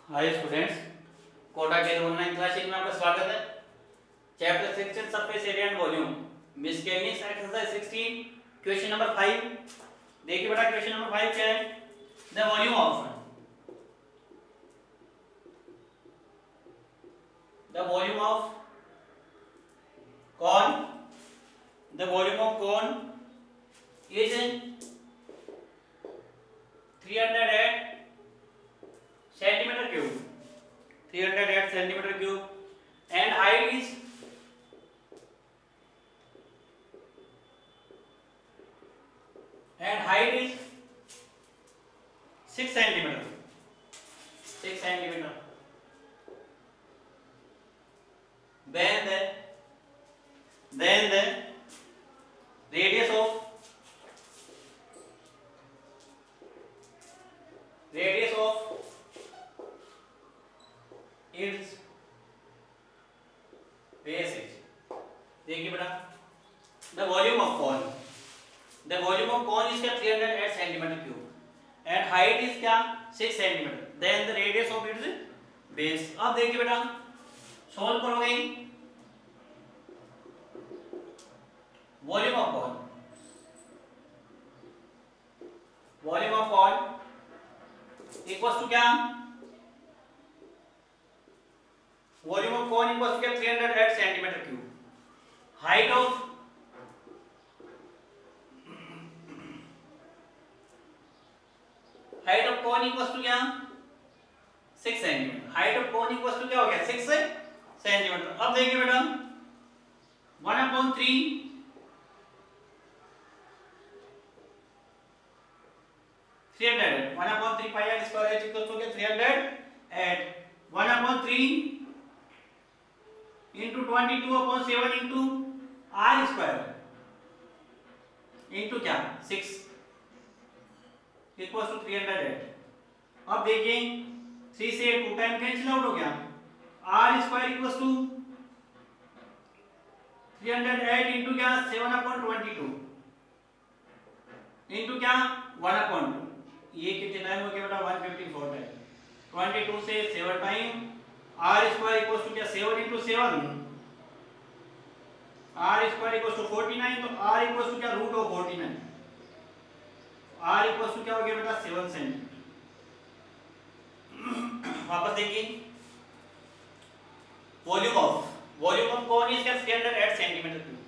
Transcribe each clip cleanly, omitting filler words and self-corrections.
Hi students, Kota के online classes में आपका स्वागत है। Chapter 16 surface area and volume, miscellaneous exercise 16, question number 5। देखिए बेटा, क्वेश्चन नंबर 5 क्या है? The volume of cone, the volume of cone is 308 centimeter cube, 308 centimeter cube and height is 6 centimeter, 6 centimeter. Then the radius of its base is, देखिए बेटा, the volume of cone is क्या 308 centimeter cube and height is क्या 6 centimeter. Then the radius of its base. अब देखिए बेटा, solve करोगे volume of cone equals to क्या, volume of cone equals to क्या 308 centimetre cube, height of cone equals to क्या 6 centimetre, height of cone equals to क्या हो गया 6 सेंटीमीटर. अब देखिए बेटा 1/3 300 1/3 pi r square h equals to 300 at 1/3 into 22/7 into r square into क्या 6 equals to 308. अब देखिए 3 से 2 टाइम कैंसिल आउट हो गया, r square equals to 308 into क्या 7/22 into क्या 1/2. ये कितने टाइम हो गया बेटा 154 टाइम. 22 से 7 time r square equals to क्या 7 into 7, r square equals to 49. तो r इक्वल्स टू क्या root of 49, r equals to क्या हो गया बेटा 7 सेंटीमीटर. वापस देखिए, वॉल्यूम ऑफ कोन इज क्या 308 centimetre cube,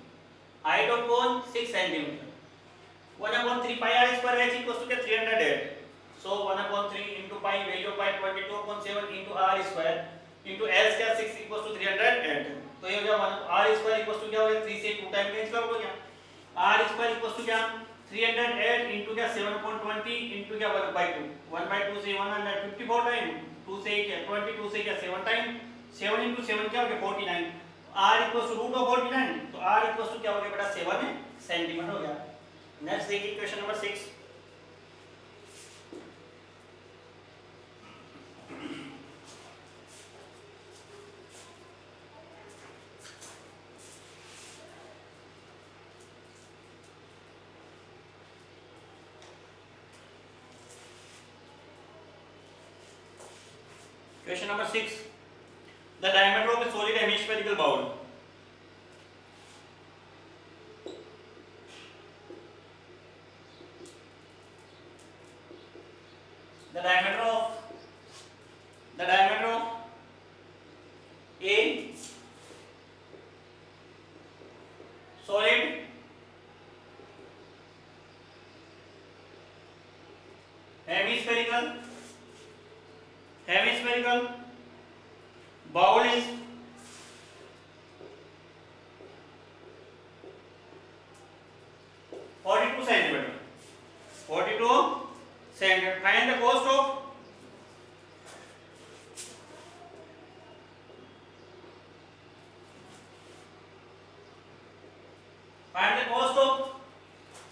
height of cone 6 centimetre, 1/3 pi r square h equals to 308. So 1/3 into pi, value of pi 22/7 into r square into s क्या 6 equals to 308. तो ये हो गया r square equals to क्या हो गया 3 से 2 टाइम कैंसिल आउट हो गया, r square equals to क्या 308 into क्या 7/20 into क्या 1/2, 1/2 से 154 टाइम, 2 से क्या 22 से क्या 7 टाइम, 7 into 7 क्या हो गया 49, r equals to root of 49. तो r equals to क्या हो गया बेटा 7 सेंटीमीटर हो गया. नेक्स्ट देखिए question number 6. Question number 6. The diameter of a solid hemispherical bowl. The diameter of a solid hemispherical bowl is 42 centimeter. 42 centimeter. Find the cost of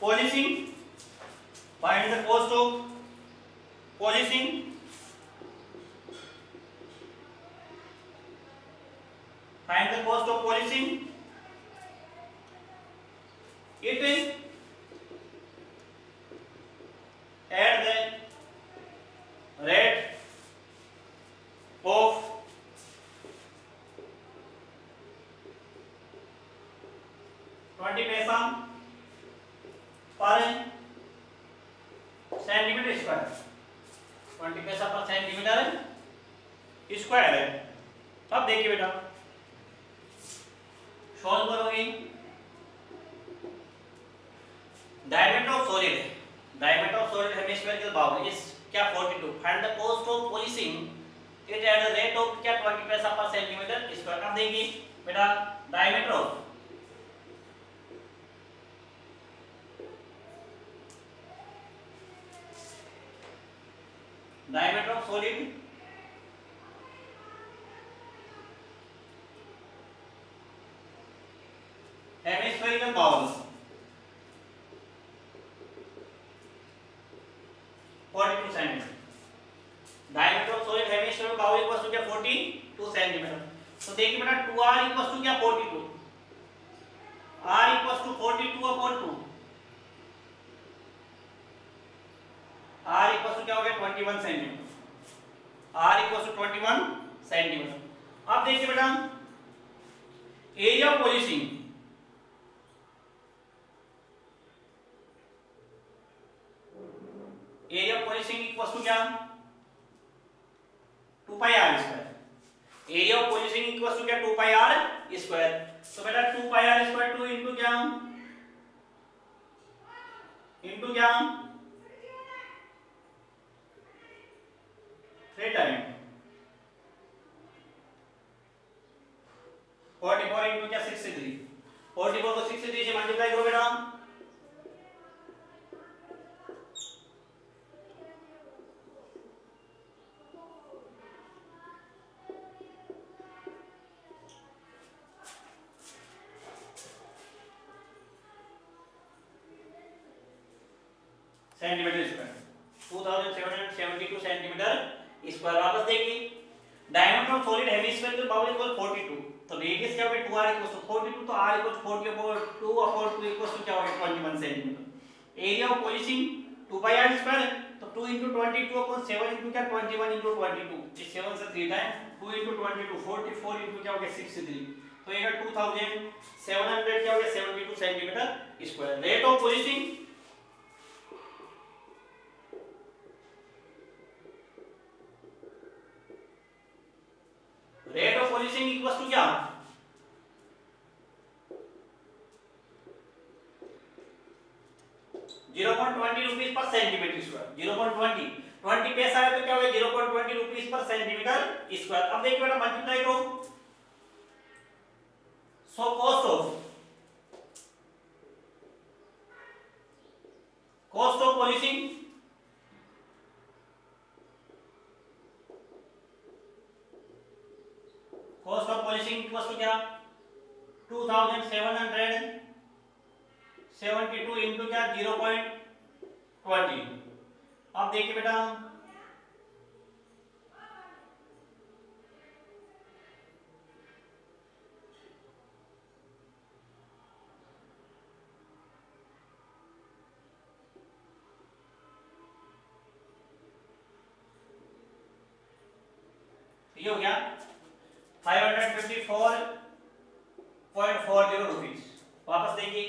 polishing. Find the cost of polishing. Find the cost of polishing. It is at the rate पैसा per centimetre square, 20 paisa per centimetre square है। अब देखिए बेटा solve करोगे, diameter of solid है, diameter of solid hemispherical bowl is क्या 42, find the cost of polishing it at the rate of क्या 20 paisa per centimetre square. अब देखिए बेटा diameter of solid hemispherical bowl 42 cm, diameter of solid hemispherical bowl equals to क्या 42 cm। तो देखिए बेटा 2r equals to क्या 42, r equals to 42 upon 2, r equals to क्या हो गया 21 cm, r equals to 21 cm। अब देखिए बेटा area of polishing, area of polishing equals to क्या 2 pi r square, area of polishing equals to क्या 2 pi r square. तो बेटा 2 पाई r स्क्वायर 2 इनटू क्या 3 टाइम 44 इनटू क्या 63, 44 को 63 से मल्टीप्लाई करो बेटा, सेंटीमीटर स्क्वायर 2772 सेंटीमीटर स्क्वायर। वापस देखिए diameter of solid hemispherical bowl equal 42, तो रेडियस क्या होगा 2r इक्वल टू 42, तो r equal to 40 upon 2 upon 2 equal to क्या होगा 21 centimetre. Area of polishing 2 pi r square, तो 2 into 22 अपॉन 7 into क्या 21 into 22, ये 7 से 3 टाइम 2 into 22 44 into क्या हो गया 63, तो ये 2700 क्या हो गया 72 centimetre square. Rate of polishing rate of polishing equals to क्या 0.20 रुपीस पर सेंटीमीटर स्क्वायर, 0.20 20 पैसा है तो क्या होगा 0.20 रुपीस पर सेंटीमीटर स्क्वायर। अब देखिए बेटा मल्टीप्लाई करो, so cost of polishing cost of polishing equals to क्या 2772 इनटू क्या 0.20। अब देखिए बेटा ये हो गया 554.40 रुपीस। वापस देखिए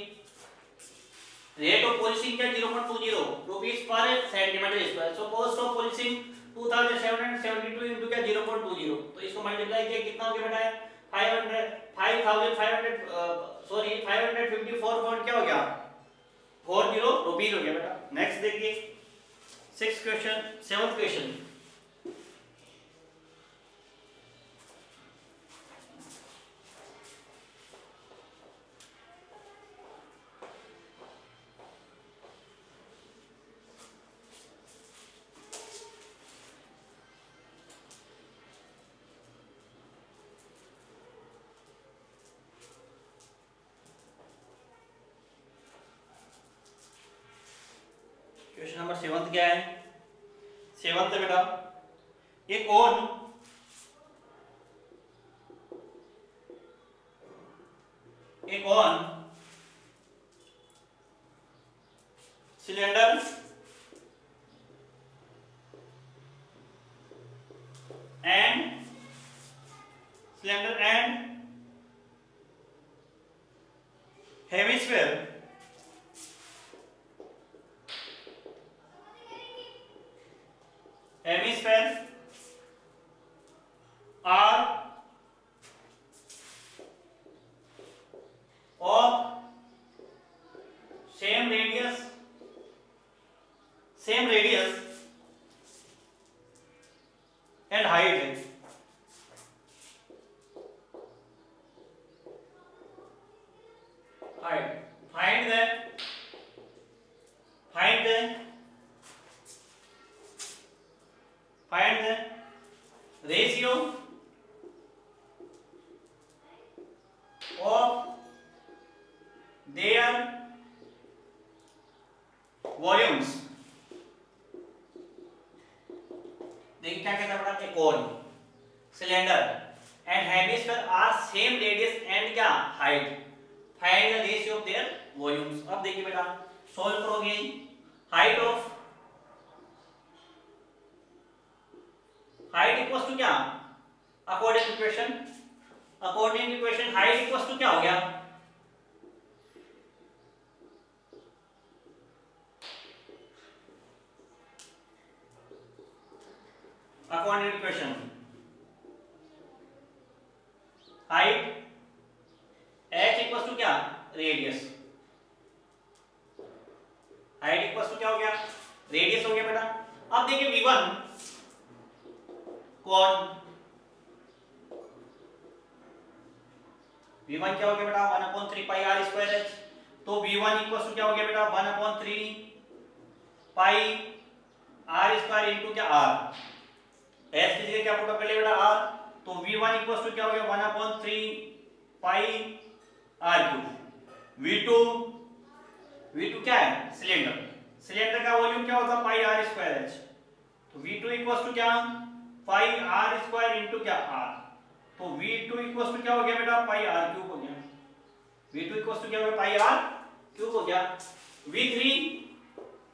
रेट ऑफ पॉलिशिंग क्या 0.20 रुपीस पर centimetre square, so cost of polishing 2772 into क्या 0.20, तो इसको मल्टीप्लाई किया कितना हो गया बेटा 554 पॉइंट क्या हो गया 40 रुपीस हो गया बेटा। नेक्स्ट देखिए 7th क्वेश्चन नंबर 7th क्या है 7th है बेटा एक on cylinder and hemisphere hemisphere are of same radius and height. Find the ratio of their volumes. देखिए क्या कहता है बेटा, a cone, cylinder and hemisphere are same radius and क्या height. Find the ratio of their volumes. अब देखिए बेटा solve करोगे. हाइट इक्वल्स टू क्या, according to equation height equals to क्या हो गया, according to equation height h equals to क्या, रेडियस. हाइट इक्वल्स टू क्या हो गया, रेडियस हो गया बेटा. अब देखिए v1 कौन, v1 क्या हो गया बेटा 1/3 पाई r स्क्वायर h. तो v1 इक्वल्स टू क्या हो गया बेटा 1/3 पाई r स्क्वायर इनटू क्या r. h की जगह क्या पुट कर ले बेटा r. तो v1 इक्वल्स टू क्या हो गया 1/3 पाई r क्यूब. v2 क्या है, सिलेंडर का वॉल्यूम क्या होता है पाई r स्क्वायर h. तो v2 इक्वल्स टू क्या पाई r स्क्वायर इनटू क्या r. तो v2 इक्वल्स टू क्या हो गया बेटा पाई r क्यूब हो गया. v2 इक्वल्स टू क्या हो गया पाई r क्यूब हो गया. v3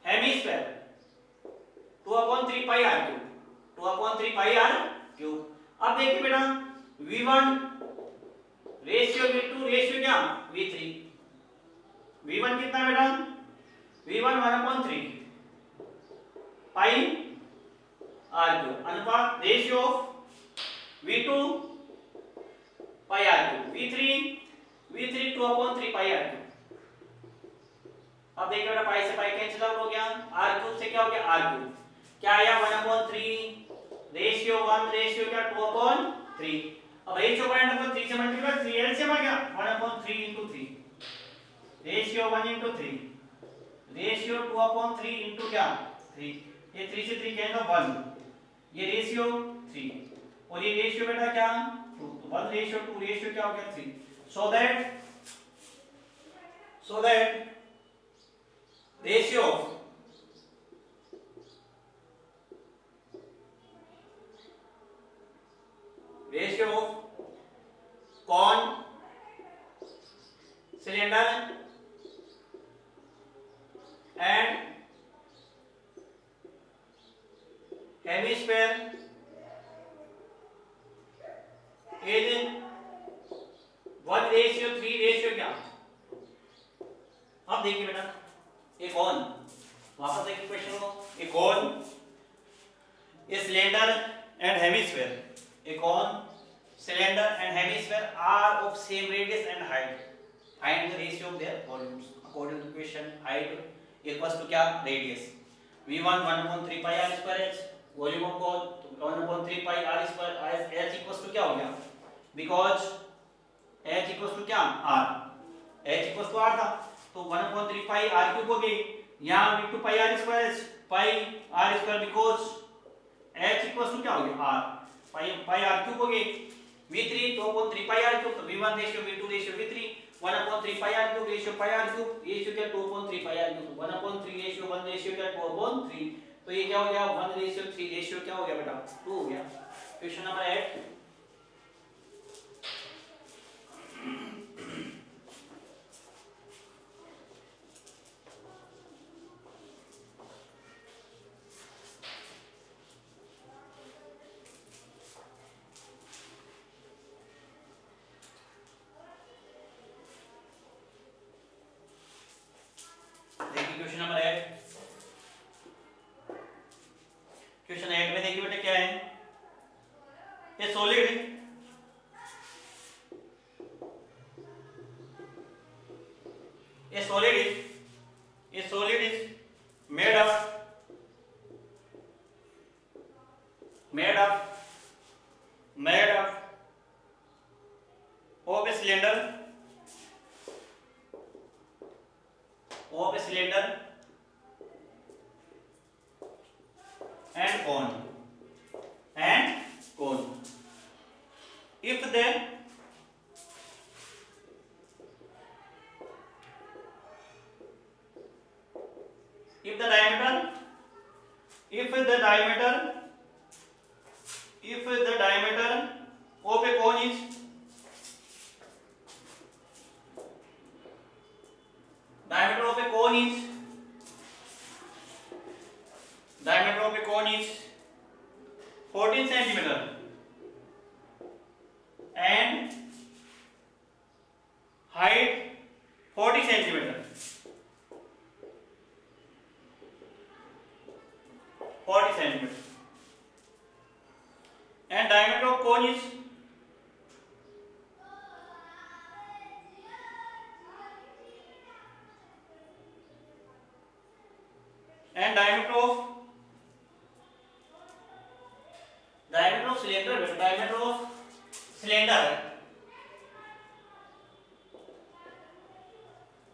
हेमिस्फीयर 2/3 पाई r क्यूब, 2/3 पाई r क्यूब. अब देखिए बेटा v1 रेशियो v2 रेशियो क्या v3. v1 कितना बेटा, v1 1/3 पाई r क्यूब अनुपात ratio of v2 pi r cube. v3 2/3 pi r cube. अब देखिए बेटा पाई से पाई कैंसिल आउट हो गया, r क्यूब से क्या हो गया r क्यूब. क्या आया 1/3 रेशियो 1 रेशियो क्या 2/3. अब रेशियो पॉइंट नंबर 3 से मल्टीप्लाई 3 एलसीएम आ गया 1/3 into 3 ratio 1 into 3 ratio 2/3 into क्या 3. ये 3 से 3 जाएगा 1, ये रेशियो 3 और ये रेशियो बेटा क्या 2. तो 1 रेशियो 2 रेशियो क्या हो गया 3. So that ratio of cone, cylinder and hemisphere is 1:3 ratio क्या. अब देखिए बेटा एक कौन, वापस देखिए क्वेश्चन को. एक कौन, a cylinder and hemisphere. A cone, cylinder and hemisphere are of same radius and height. Find the ratio of their volumes. According to equation, height equals to क्या radius. v1 1/3 pi r square h. Volume of cone 1/3 pi r square h equals to क्या हो गया, because h equals to क्या r. h equals to r था तो 1/3 pi r cube हो गई. यहाँ v2 pi r square h pi r square because h equals to क्या हो गया r. पाई r क्यूब हो गई. v3 2/3 पाई r क्यूब. तो v1 ratio v2 ratio v3 1/3 पाई r क्यूब रेशियो पाई r क्यूब. रेशियो क्या 2/3 पाई r क्यूब. 1/3 रेशियो 1 रेशियो क्या 2/3. तो ये क्या हो गया 1 रेशियो 3 रेशियो क्या हो गया बेटा 2 हो गया. Question number 8. Question number 8. Question 8 में देखिए बेटा क्या है, ए solid is made of of a cylinder and cone if the diameter of a cone is diameter of a cone is 14 centimeter and height 40 centimeter. 40 centimeter and diameter of cone is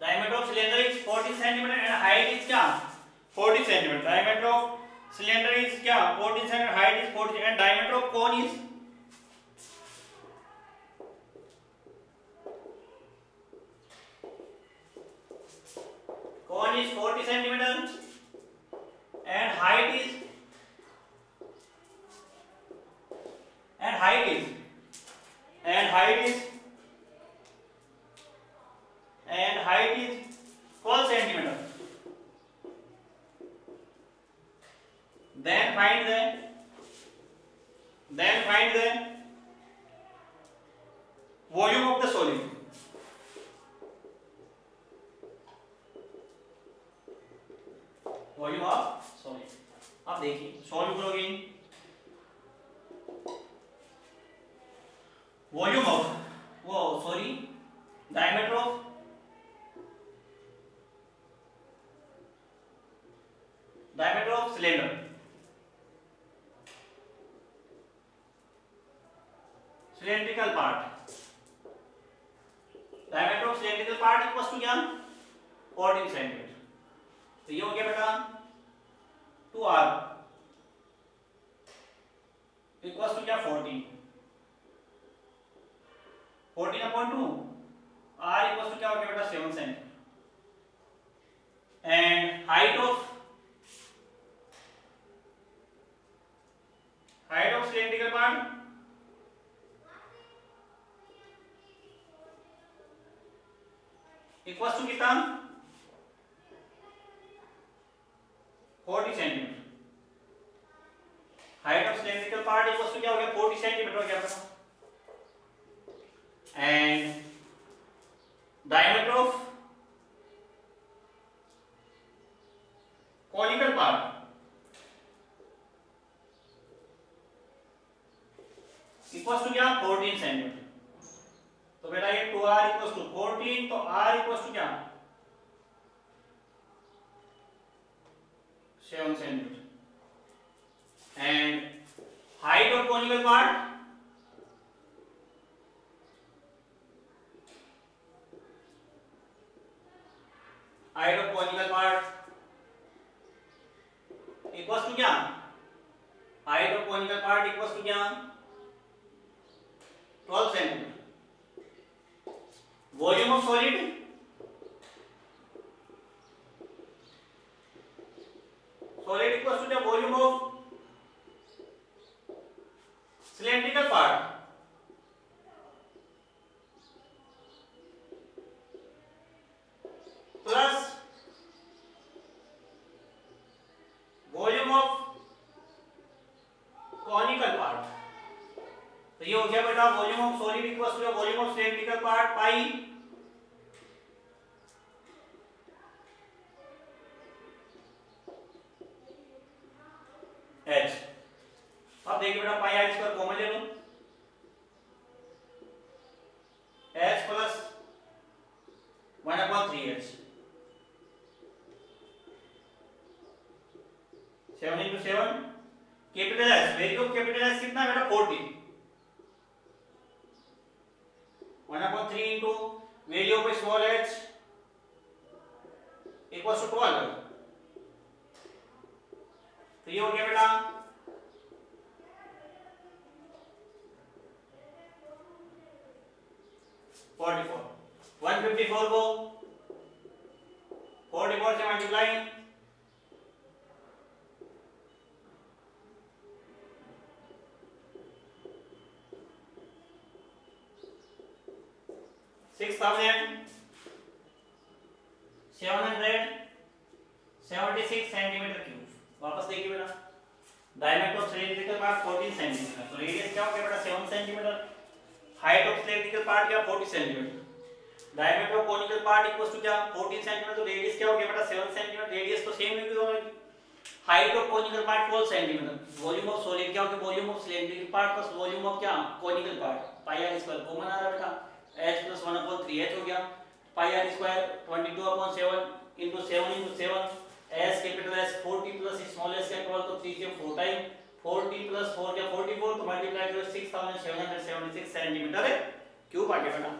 diameter of cylinder is 14 centimeter and height is क्या 40 centimeter. Diameter of cylinder is क्या 14 centimeter, height is 40 and diameter of cone is cone is 40 centimeter and height is 12 centimeter. Then find the volume of the solid. Volume of solid. अब देखिए solve करोगे volume of diameter of cylinder. Cylindrical part. Diameter of cylindrical part equals to क्या 14 centimeter. तो ये हो गया बेटा 2r equals to क्या 14 upon 2 r equals to क्या हो गया बेटा 7 centimeter and height of cylindrical part equals to कितना 40 centimeter. Height of cylindrical part equals to क्या हो गया 40 centimeter हो गया अपना and diameter of conical part equals to क्या 14 centimeter. तो बेटा ये 2r equals to 14 तो r equals to क्या 7 centimeter and height of conical part equals to क्या height of conical part equals to क्या 12 centimeter. Volume of solid equals to the volume of cylindrical part plus volume of conical part. तो ये हो गया बेटा volume of solid equals to volume of cylindrical part pi h. वापस देखिए बेटा pi are square common ले लो, h plus 1/3h 7 into 7 capital S, value of capital S कितना बेटा 40, 1/3 into value of small h equals to 12, तो ये हो गया बेटा 44, 154 को 44 से मल्टीप्लाई, 6776 सेंटीमीटर क्यूब। वापस देखिए बेटा diameter of cylindrical part 14 centimetre, तो रेडियस क्या हो गया बेटा 7 centimetre, height of cylindrical part क्या 40 centimetre, diameter of conical part equals to क्या 14 सेंटीमीटर, तो रेडियस क्या हो गया बेटा 7 सेंटीमीटर, रेडियस तो सेम ही होगी, height of conical part 12 centimetre, volume of solid क्या हो गया volume of cylindrical part plus volume of क्या conical part, pi are square common आ रहा बेटा, h प्लस 1/3h हो गया, pi are square 22/7 into 7 into 7, s capital S 40 plus small s का इक्वल तो 3 से 4 टाइम 40 प्लस 4 क्या 44, तो मल्टीप्लाई करो 6776 सेंटीमीटर क्यूब आ गया बेटा।